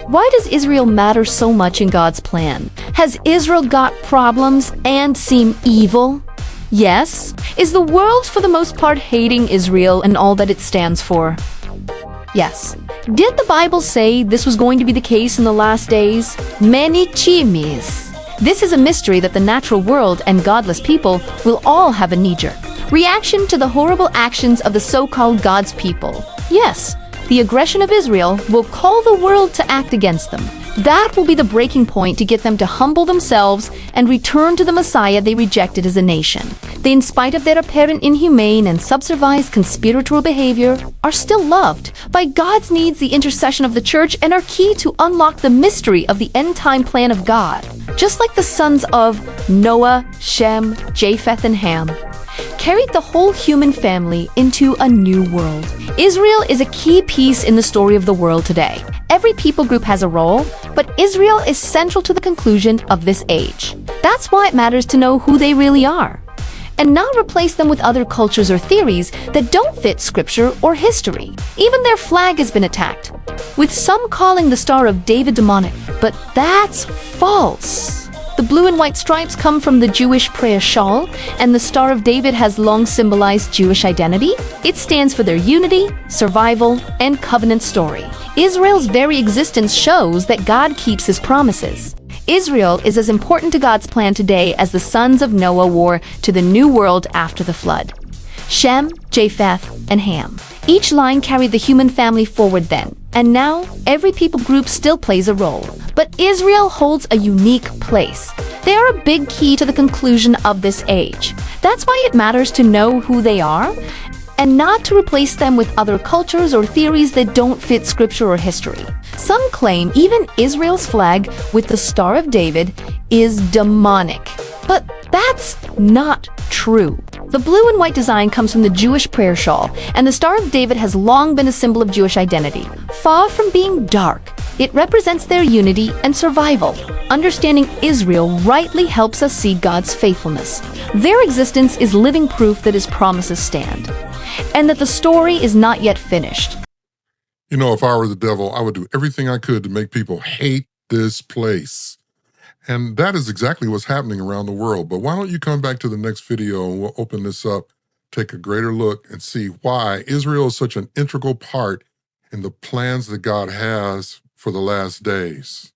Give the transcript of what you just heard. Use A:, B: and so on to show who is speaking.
A: Why does Israel matter so much in God's plan? Has Israel got problems and seem evil? Yes. Is the world for the most part hating Israel and all that it stands for? Yes. Did the Bible say this was going to be the case in the last days? Many chimis. This is a mystery that the natural world and godless people will all have a knee-jerk reaction to the horrible actions of the so-called God's people. Yes, the aggression of Israel will call the world to act against them. That will be the breaking point to get them to humble themselves and return to the Messiah they rejected as a nation. They, in spite of their apparent inhumane and subservient conspiratorial behavior, are still loved. By God's needs, the intercession of the church, and are key to unlock the mystery of the end-time plan of God. Just like the sons of Noah, Shem, Japeth, and Ham carried the whole human family into a new world. Israel is a key piece in the story of the world today. Every people group has a role, but Israel is central to the conclusion of this age. That's why it matters to know who they really are, and not replace them with other cultures or theories that don't fit scripture or history. Even their flag has been attacked, with some calling the Star of David demonic, but that's false. The blue and white stripes come from the Jewish prayer shawl, and the Star of David has long symbolized Jewish identity. It stands for their unity, survival, and covenant story. Israel's very existence shows that God keeps his promises. Israel is as important to God's plan today as the sons of Noah were to the new world after the flood. Shem, Japheth, and Ham. Each line carried the human family forward then, and now every people group still plays a role. But Israel holds a unique place. They are a big key to the conclusion of this age. That's why it matters to know who they are, and not to replace them with other cultures or theories that don't fit scripture or history. Some claim even Israel's flag with the Star of David is demonic, but that's not true. The blue and white design comes from the Jewish prayer shawl, and the Star of David has long been a symbol of Jewish identity. Far from being dark, it represents their unity and survival. Understanding Israel rightly helps us see God's faithfulness. Their existence is living proof that his promises stand, and that the story is not yet finished.
B: You know, if I were the devil, I would do everything I could to make people hate this place. And that is exactly what's happening around the world. But why don't you come back to the next video and we'll open this up, take a greater look, and see why Israel is such an integral part in the plans that God has for the last days.